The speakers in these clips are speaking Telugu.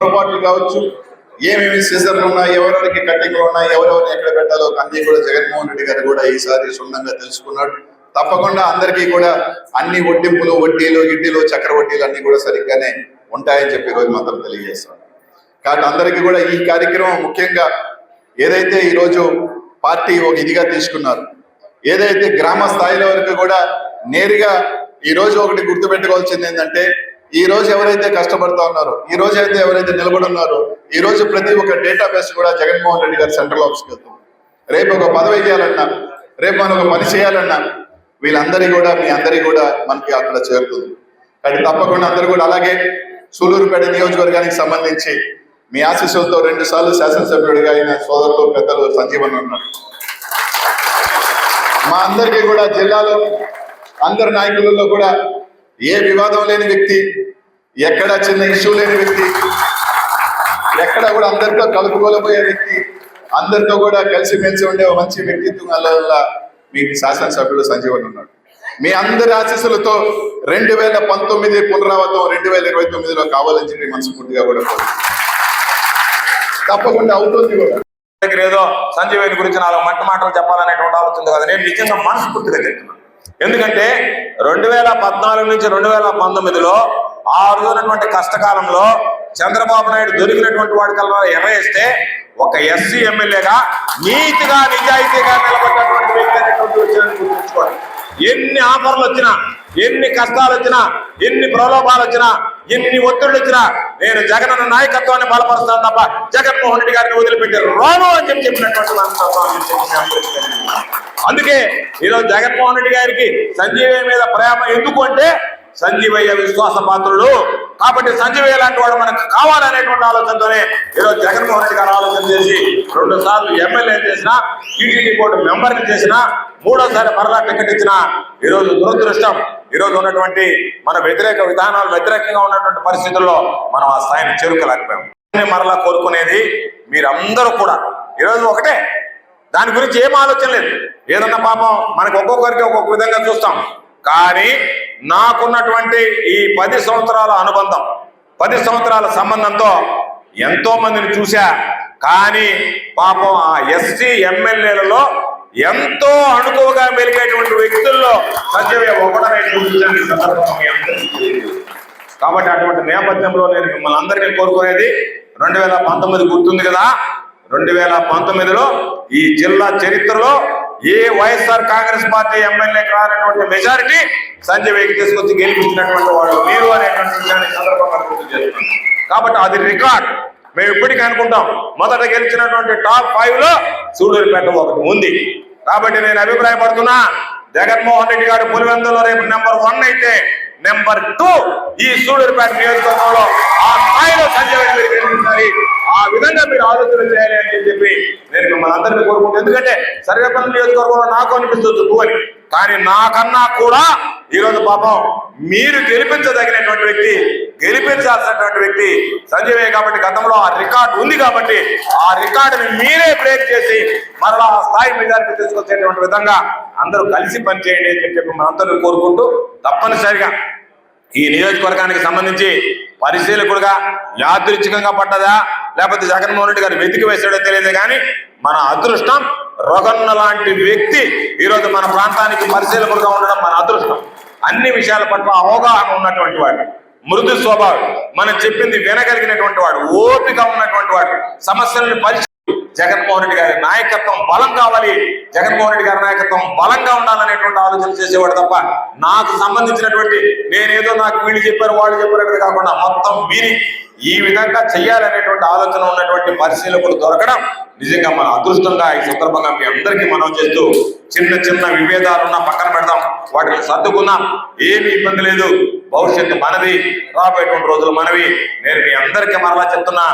పొరపాట్లు కావచ్చు, ఏమేమి సీజన్లు ఉన్నాయి, ఎవరెవరికి కట్టింగ్లు ఉన్నాయి, ఎవరెవరిని ఎక్కడ పెట్టాలో అన్ని కూడా జగన్మోహన్ రెడ్డి గారు కూడా ఈసారి క్షుణ్ణంగా తెలుసుకున్నాడు. తప్పకుండా అందరికీ కూడా అన్ని వడ్డింపులు, వడ్డీలు, ఇడ్డీలు, చక్ర వడ్డీలు అన్ని కూడా సరిగ్గానే ఉంటాయని చెప్పి ఈరోజు మాత్రం తెలియజేస్తాను. కాబట్టి అందరికీ కూడా ఈ కార్యక్రమం ముఖ్యంగా ఏదైతే ఈరోజు పార్టీ ఒక ఇదిగా తీసుకున్నారు, ఏదైతే గ్రామ స్థాయిలో వరకు కూడా నేరుగా ఈ రోజు ఒకటి గుర్తుపెట్టుకోవాల్సింది ఏంటంటే, ఈ రోజు ఎవరైతే కష్టపడతా ఉన్నారో, ఈ రోజు అయితే ఎవరైతే నిలబడి ఉన్నారో, ఈ రోజు ప్రతి ఒక్క డేటాబేస్ కూడా జగన్మోహన్ రెడ్డి గారు సెంట్రల్ ఆఫీస్కి వెళ్తుంది. రేపు ఒక పదవి చేయాలన్నా, రేపు మనం ఒక పని చేయాలన్నా వీళ్ళందరి కూడా మీ అందరి కూడా మనకి అక్కడ చేరుతుంది. కానీ తప్పకుండా అందరూ కూడా అలాగే సూలూరుపేట నియోజకవర్గానికి సంబంధించి మీ ఆశీస్సులతో 2 సార్లు శాసనసభ్యుడిగా అయిన సోదరులు పెద్దలు సంజీవన్ ఉన్నారు. మా అందరికీ కూడా జిల్లాలో అందరి నాయకులలో కూడా ఏ వివాదం లేని వ్యక్తి, ఎక్కడ చిన్న ఇష్యూ లేని వ్యక్తి, ఎక్కడ కూడా అందరితో కలుపుకోలేకపోయే వ్యక్తి, అందరితో కూడా కలిసిమెలిసి ఉండే మంచి వ్యక్తిత్వం వల్ల మీకు శాసనసభ్యుడు సంజీవన్ ఉన్నాడు. మీ అందరి ఆశీస్సులతో 2019 పునరావృతం 2029లో కావాలని చెప్పి మనస్ఫూర్తిగా కూడా తప్పకుండా అవుతుంది కూడా. ఏదో సంజీవన్ గురించి 4 మంట మాటలు చెప్పాలనేటువంటి ఆలోచన కదా. నేను నిజంగా మనస్ఫూర్తిగా చెప్తున్నాను. ఎందుకంటే 2014 నుంచి 2019లో ఆ రోజునటువంటి కష్టకాలంలో చంద్రబాబు నాయుడు దొరికినటువంటి వాడి కల్లా ఎర్రేస్తే ఒక ఎస్సీ ఎమ్మెల్యేగా నీతిగా నిజాయితీగా నిలబడ్డటువంటి వ్యక్తి అనేటువంటి విషయాన్ని గుర్తుంచుకోండి. ఎన్ని ఆఫర్లు వచ్చినా, ఎన్ని కష్టాలు వచ్చినా, ఎన్ని ప్రలోభాలు వచ్చినా, ఎన్ని ఒత్తిళ్లు వచ్చినా నేను జగనన్న నాయకత్వాన్ని బలపరుస్తాను తప్ప జగన్మోహన్ రెడ్డి గారిని వదిలిపెట్టి రాను అని చెప్పినటువంటి. అందుకే ఈరోజు జగన్మోహన్ రెడ్డి గారికి సంజీవయ్య మీద ప్రేమ ఎందుకు అంటే, సంజీవయ్య విశ్వాస పాత్రుడు కాబట్టి సంజీవయ్య లాంటి వాడు మనకు కావాలనేటువంటి ఆలోచనతోనే ఈరోజు జగన్మోహన్ రెడ్డి గారు ఆలోచన చేసి 2 సార్లు ఎమ్మెల్యే చేసిన, టీటీడీ బోర్డు మెంబర్ని చేసిన, 3వసారి మరలా టికెట్ ఇచ్చిన. ఈరోజు దురదృష్టం, ఈరోజు ఉన్నటువంటి మన వ్యతిరేక విధానాలు వ్యతిరేకంగా ఉన్నటువంటి పరిస్థితుల్లో మనం ఆ స్థాయిని చేరుకోలేకపోయాం. మరలా కోరుకునేది మీరందరూ కూడా ఈరోజు ఒకటే, దాని గురించి ఏం ఆలోచన లేదు. ఏదన్నా పాపం మనకు ఒక్కొక్కరికి ఒక్కొక్క విధంగా చూస్తాం. కానీ నాకున్నటువంటి ఈ 10 సంవత్సరాల అనుబంధం, 10 సంవత్సరాల సంబంధంతో ఎంతో మందిని చూశా. కానీ పాపం ఆ ఎస్సీ ఎమ్మెల్యేలలో ఎంతో అణుకువగా మెలిగేటువంటి వ్యక్తుల్లో సంజయ్ ఒకటనే చూపించండి కాబట్టి అటువంటి నేపథ్యంలో నేను మిమ్మల్ని అందరినీ కోరుకునేది 2019 గుర్తుంది కదా. 2019లో ఈ జిల్లా చరిత్రలో ఏ వైఎస్ఆర్ కాంగ్రెస్ పార్టీ ఎమ్మెల్యేకి రానటువంటి మెజారిటీ సంజయ్కి తీసుకొచ్చి గెలిపించినటువంటి వాళ్ళు మీరు అనేటువంటి విషయాన్ని సందర్భంగా గుర్తు చేస్తున్నాం. కాబట్టి అది రికార్డ్. మేము ఇప్పటికీ అనుకుంటాం, మొదట గెలిచినటువంటి టాప్ 5లో సూళ్ళూరుపేట ఒకటి ఉంది. కాబట్టి నేను అభిప్రాయపడుతున్నా, జగన్మోహన్ రెడ్డి గారు పులివెందులో రేపు నెంబర్ 1 అయితే నెంబర్ 2 ఈ సూళ్ళూరుపేట నియోజకవర్గంలో ఆ స్థాయిలో సంజయ్ మీరు గెలిపించాలి. ఆ విధంగా మీరు ఆలోచన చేయాలి అని చెప్పి నేను మిమ్మల్ని అందరినీ కోరుకుంటాను. ఎందుకంటే సర్వేపల్లి నియోజకవర్గంలో నాకు అనిపిస్తుంది 2 అని, కానీ నాకన్నా కూడా ఈరోజు పాపం మీరు గెలిపించదగినటువంటి వ్యక్తి, గెలిపించాల్సినటువంటి వ్యక్తి సంజయ్ కాబట్టి గతంలో ఆ రికార్డు ఉంది. కాబట్టి ఆ రికార్డుని మీరే బ్రేక్ చేసి మరలా ఆ స్థాయి మెజారిటీ తీసుకొచ్చేటువంటి విధంగా అందరూ కలిసి పనిచేయండి అని చెప్పి మనందరూ కోరుకుంటూ, తప్పనిసరిగా ఈ నియోజకవర్గానికి సంబంధించి పరిశీలకుడుగా యాదృచ్ఛికంగా పడ్డదా లేకపోతే జగన్మోహన్ రెడ్డి గారు వెతికి వేసాడో తెలియదు, కానీ మన అదృష్టం రొగన్న లాంటి వ్యక్తి ఈరోజు మన ప్రాంతానికి పరిశీలకుడుగా ఉండడం మన అదృష్టం. అన్ని విషయాల పట్ల అవగాహన ఉన్నటువంటి వాడు, మృదు స్వభావం, మనం చెప్పింది వినగలిగినటువంటి వాడు, ఓపిక ఉన్నటువంటి వాడు, సమస్యలను జగన్మోహన్ రెడ్డి గారి నాయకత్వం బలం కావాలి, జగన్మోహన్ రెడ్డి గారి నాయకత్వం బలంగా ఉండాలనేటువంటి ఆలోచన చేసేవాడు తప్ప నాకు సంబంధించినటువంటి నేనేదో నాకు వీళ్ళు చెప్పారు వాళ్ళు చెప్పారు కాకుండా మొత్తం విని ఈ విధంగా చెయ్యాలనేటువంటి ఆలోచన ఉన్నటువంటి పరిశీలకులు దొరకడం నిజంగా మన అదృష్టంగా ఈ సందర్భంగా మీ అందరికీ మనం చేస్తూ, చిన్న చిన్న విభేదాలున్నా పక్కన పెడదాం, వాటిని సర్దుకుందాం, ఏమి ఇబ్బంది లేదు. భవిష్యత్తు మనది, రాబోయేటువంటి రోజులు మనవి. నేను మీ అందరికీ మరలా చెప్తున్నా,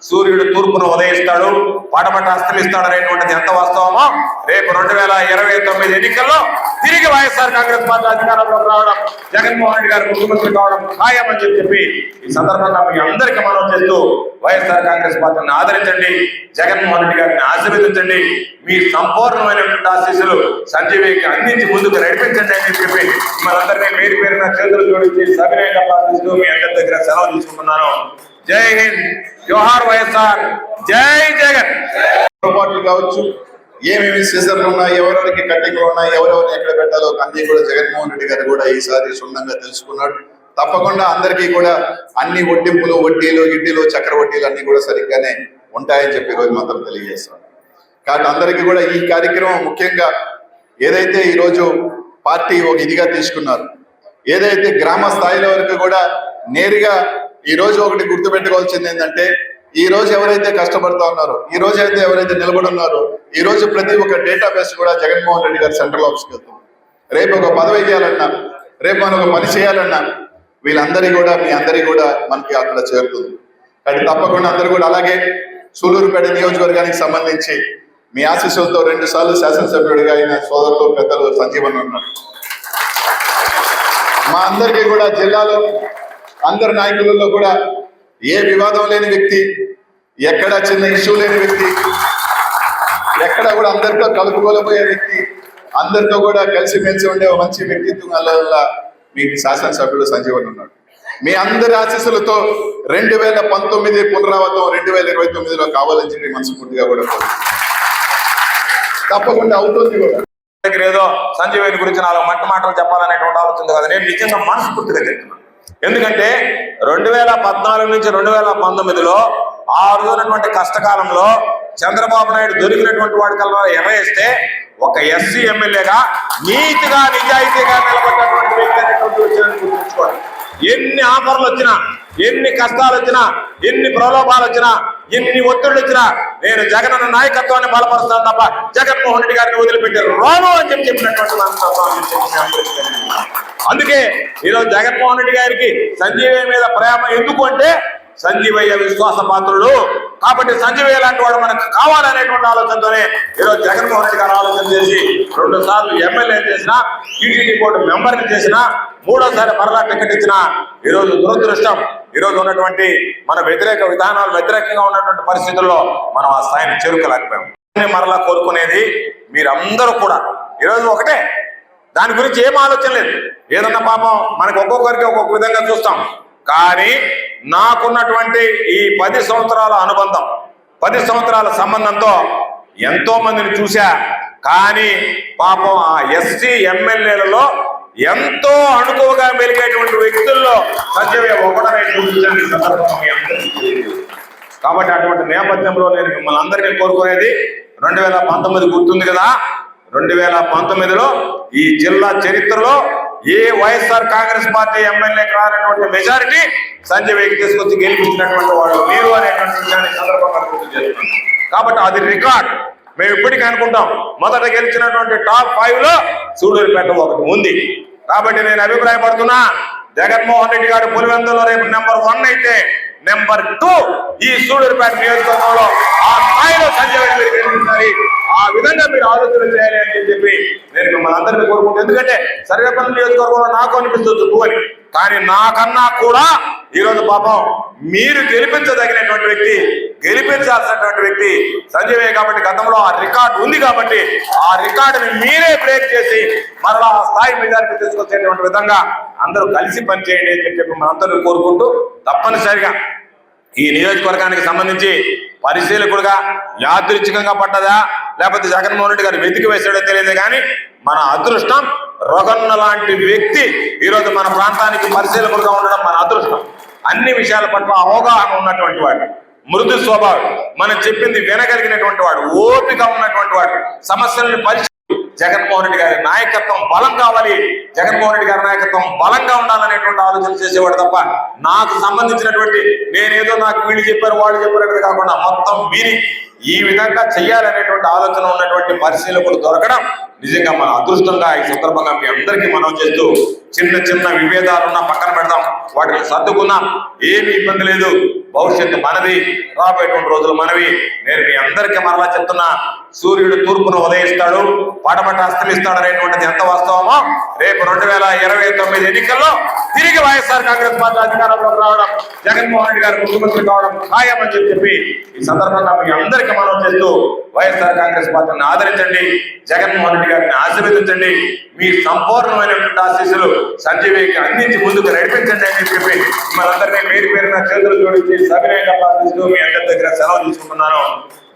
సూర్యుడు తూర్పున ఉదయిస్తాడు, పడమట అస్తమిస్తాడు అనేటువంటిది ఎంత వాస్తవమో రేపు 2029 ఎన్నికల్లో తిరిగి వైఎస్ఆర్ కాంగ్రెస్ పార్టీ అధికారంలోకి రావడం, జగన్మోహన్ రెడ్డి గారు ముఖ్యమంత్రి కావడం ఖాయమని చెప్పి ఈ సందర్భంగా మీ అందరికీ మనం చేస్తూ, వైఎస్ఆర్ కాంగ్రెస్ పార్టీని ఆదరించండి, జగన్మోహన్ రెడ్డి గారిని ఆశీర్వదించండి, మీ సంపూర్ణమైనటువంటి ఆశీస్సులు సంజీవికి అందించి ముందుకు నడిపించండి అని చెప్పి మనందరినీ పేరు పేరున చేతులు జోడించి సవినయంగా ప్రార్థిస్తూ మీ అందరి దగ్గర సెలవు తీసుకుంటున్నాను. జై హింద్, జోహార్ వైఎస్ఆర్, జై జగన్. పొరపాట్లు కావచ్చు, ఏమేమి సీజన్లు ఉన్నాయి, ఎవరెవరికి కట్టింగ్లు ఉన్నాయి, ఎవరెవరిని ఎక్కడ పెట్టాలో అన్ని కూడా జగన్మోహన్ రెడ్డి గారు కూడా ఈసారి క్షుణ్ణంగా తెలుసుకున్నాడు. తప్పకుండా అందరికీ కూడా అన్ని వడ్డింపులు, వడ్డీలు, ఇడ్డీలు, చక్రవడ్డీలు అన్ని కూడా సరిగ్గానే ఉంటాయని చెప్పి రోజు మాత్రం తెలియజేస్తాం. కాబట్టి అందరికీ కూడా ఈ కార్యక్రమం ముఖ్యంగా ఏదైతే ఈరోజు పార్టీ ఒక ఇదిగా తీసుకున్నారు, ఏదైతే గ్రామ స్థాయిలో వరకు కూడా నేరుగా ఈ రోజు ఒకటి గుర్తుపెట్టుకోవాల్సింది ఏంటంటే, ఈ రోజు ఎవరైతే కష్టపడతా ఉన్నారో, ఈ రోజు అయితే ఎవరైతే నిలబడి ఉన్నారో, ఈ రోజు ప్రతి ఒక్క డేటాబేస్ కూడా జగన్మోహన్ రెడ్డి గారు సెంట్రల్ ఆఫీస్కి వెళ్తాం. రేపు ఒక పదవి చేయాలన్నా, రేపు మనం ఒక పని చేయాలన్నా వీళ్ళందరి కూడా మీ అందరి కూడా మనకి అక్కడ చేరుతుంది. కాబట్టి తప్పకుండా అందరూ కూడా అలాగే సూలూరుపేట నియోజకవర్గానికి సంబంధించి మీ ఆశీస్సులతో 2 సార్లు శాసనసభ్యుడిగా అయిన సోదరులు పెద్దలు సంజీవన్ ఉన్నారు. మా అందరికీ కూడా జిల్లాలో అందరి నాయకులలో కూడా ఏ వివాదం లేని వ్యక్తి, ఎక్కడ చిన్న ఇష్యూ లేని వ్యక్తి, ఎక్కడ కూడా అందరితో కలుపుకోలేకపోయే వ్యక్తి, అందరితో కూడా కలిసిమెలిసి ఉండే ఒక మంచి వ్యక్తిత్వం వల్ల మీకు శాసనసభ్యుడు సంజీవన్ ఉన్నాడు. మీ అందరి ఆశీస్సులతో 2019 పునరావృతం 2029లో కావాలని చెప్పి మనస్ఫూర్తిగా కూడా తప్పకుండా అవుతుంది కూడా. ఏదో సంజీవన్ గురించి 4 మంచి మాటలు చెప్పాలనేటువంటి ఆలోచన కదా. నేను నిజంగా మనస్ఫూర్తిగా చెప్తున్నాను. ఎందుకంటే 2014 నుంచి 2019లో ఆ రోజునటువంటి కష్టకాలంలో చంద్రబాబు నాయుడు దొరికినటువంటి వాడి కల్లా ఎర్రేస్తే ఒక ఎస్సీ ఎమ్మెల్యేగా నీతిగా నిజాయితీగా నిలబడినటువంటి వ్యక్తి అనేటువంటి విషయాన్ని గుర్తుంచుకోవాలి. ఎన్ని ఆఫర్లు వచ్చినా, ఎన్ని కష్టాలు వచ్చినా, ఎన్ని ప్రలోభాలు వచ్చినా, ఎన్ని ఒత్తిళ్లు వచ్చినా నేను జగనన్న నాయకత్వాన్ని బలపరుస్తాను తప్ప జగన్మోహన్ రెడ్డి గారిని వదిలిపెట్టారు రాను అని చెప్పినటువంటి. అందుకే ఈరోజు జగన్మోహన్ రెడ్డి గారికి సంజీవయ్య మీద ప్రేమ ఎందుకు అంటే, సంజీవయ్య విశ్వాస పాత్రుడు కాబట్టి సంజీవయ్య లాంటి వాడు మనకు కావాలనేటువంటి ఆలోచనతోనే ఈరోజు జగన్మోహన్ రెడ్డి గారు ఆలోచన చేసి 2 సార్లు ఎమ్మెల్యే చేసిన, టీటీడీ బోర్డు మెంబర్ని చేసిన, 3వసారి మరలా టికెట్ ఇచ్చిన. ఈరోజు దురదృష్టం, ఈరోజు ఉన్నటువంటి మన వ్యతిరేక విధానాలు వ్యతిరేకంగా ఉన్నటువంటి పరిస్థితుల్లో మనం ఆ స్థాయిని చేరుకోలేకపోయాం. మరలా కోరుకునేది మీరందరూ కూడా ఈరోజు ఒకటే, దాని గురించి ఏం ఆలోచన లేదు. ఏదన్నా పాపం మనకు ఒక్కొక్కరికి ఒక్కొక్క విధంగా చూస్తాం. కానీ నాకున్నటువంటి ఈ 10 సంవత్సరాల అనుబంధం, 10 సంవత్సరాల సంబంధంతో ఎంతో మందిని చూశా. కానీ పాపం ఆ ఎస్సీ ఎమ్మెల్యేలలో ఎంతో అణుకువగా మెలిగేటువంటి వ్యక్తుల్లో సంజీవయ్య ఒకటనేటువంటి కాబట్టి అటువంటి నేపథ్యంలో నేను మిమ్మల్ని అందరికీ కోరుకునేది 2019 గుర్తుంది కదా. 2019లో ఈ జిల్లా చరిత్రలో ఏ వైఎస్ఆర్ కాంగ్రెస్ పార్టీ ఎమ్మెల్యేకి రానటువంటి మెజారిటీ సంజీవయ్యకి తీసుకొచ్చి గెలిపించినటువంటి వాళ్ళు మీరు అనేటువంటి విషయాన్ని సందర్భంగా గుర్తు చేస్తున్నాను. కాబట్టి అది రికార్డ్. మేము ఇప్పటికీ అనుకుంటాం మొదట గెలిచినటువంటి టాప్ 5లో సూళ్ళూరుపేట ఒకటి ఉంది. కాబట్టి నేను అభిప్రాయపడుతున్నా, జగన్మోహన్ రెడ్డి గారు పులివెందులో రేపు నెంబర్ 1 అయితే నెంబర్ 2 ఈ సూళ్ళూరుపేట నియోజకవర్గంలో ఆ స్థాయిలో సంజీవయ్య మీరు గెలిపించాలి. ఆ విధంగా మీరు ఆలోచన చేయాలి అని చెప్పి నేను మిమ్మల్ని అందరినీ కోరుకుంటాను. ఎందుకంటే సర్వేపల్లి నియోజకవర్గంలో నాకు అనిపిస్తుంది 2 అని, కానీ నాకన్నా కూడా ఈరోజు పాపం మీరు గెలిపించదగినటువంటి వ్యక్తి, గెలిపించాల్సినటువంటి వ్యక్తి సంజీవయ్య. కాబట్టి గతంలో ఆ రికార్డు ఉంది కాబట్టి ఆ రికార్డుని మీరే బ్రేక్ చేసి మరలా ఆ స్థాయి మెజారిటీ తీసుకొచ్చేటువంటి విధంగా అందరూ కలిసి పనిచేయండి అని చెప్పి మన అందరూ కోరుకుంటూ, తప్పనిసరిగా ఈ నియోజకవర్గానికి సంబంధించి పరిశీలకుడుగా యాదృచ్ఛికంగా పడ్డదా లేకపోతే జగన్మోహన్ రెడ్డి గారు వెతికి వేసాడో తెలియదు, కానీ మన అదృష్టం రొగన్న లాంటి వ్యక్తి ఈరోజు మన ప్రాంతానికి పరిశీలకుడుగా ఉండడం మన అదృష్టం. అన్ని విషయాల పట్ల అవగాహన ఉన్నటువంటి వాడు, మృదు స్వభావం, మనం చెప్పింది వినగలిగినటువంటి వాడు, ఓపిక ఉన్నటువంటి వాడు, సమస్యలను జగన్మోహన్ రెడ్డి గారి నాయకత్వం బలం కావాలి, జగన్మోహన్ రెడ్డి గారి నాయకత్వం బలంగా ఉండాలనేటువంటి ఆలోచన చేసేవాడు తప్ప నాకు సంబంధించినటువంటి నేనేదో నాకు వీళ్ళు చెప్పారు వాళ్ళు చెప్పినట్టు కాకుండా మొత్తం విని ఈ విధంగా చెయ్యాలనేటువంటి ఆలోచన ఉన్నటువంటి పరిశీలకుడు దొరకడం నిజంగా మన అదృష్టంగా ఈ సందర్భంగా మీ అందరికీ మనం చేస్తూ, చిన్న చిన్న విభేదాలున్నా పక్కన పెడదాం, వాటిని సర్దుకుందాం, ఏమి ఇబ్బంది లేదు. భవిష్యత్తు మనది, రాబోయేటువంటి రోజులు మనవి. నేను మీ అందరికీ మరలా చెప్తున్నా, సూర్యుడు తూర్పును ఉదయిస్తాడు, పడమట అస్తమిస్తాడు అనేటువంటిది ఎంత వాస్తవమో రేపు 2029 ఎన్నికల్లో తిరిగి వైఎస్ఆర్ కాంగ్రెస్ పార్టీ అధికారంలోకి రావడం, జగన్మోహన్ రెడ్డి గారు ముఖ్యమంత్రి కావడం ఖాయమని చెప్పి ఈ సందర్భంగా మీ అందరికీ మనం చేస్తూ వైఎస్ఆర్ కాంగ్రెస్ పార్టీని ఆదరించండి, జగన్మోహన్ రెడ్డి గారిని ఆశీర్వదించండి, మీ సంపూర్ణమైనటువంటి ఆశీస్సులు సంజీవికి అందించి ముందుకు నడిపించండి అని చెప్పి మిమ్మల్ని అందరినీ పేరు పేరున చేతులు జోడించి సవినయంగా ప్రార్థిస్తూ మీ అందరి దగ్గర సెలవు తీసుకుంటున్నాను.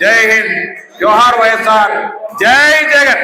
జై హింద్, జోహార్ వైఎస్ఆర్, జై జగన్.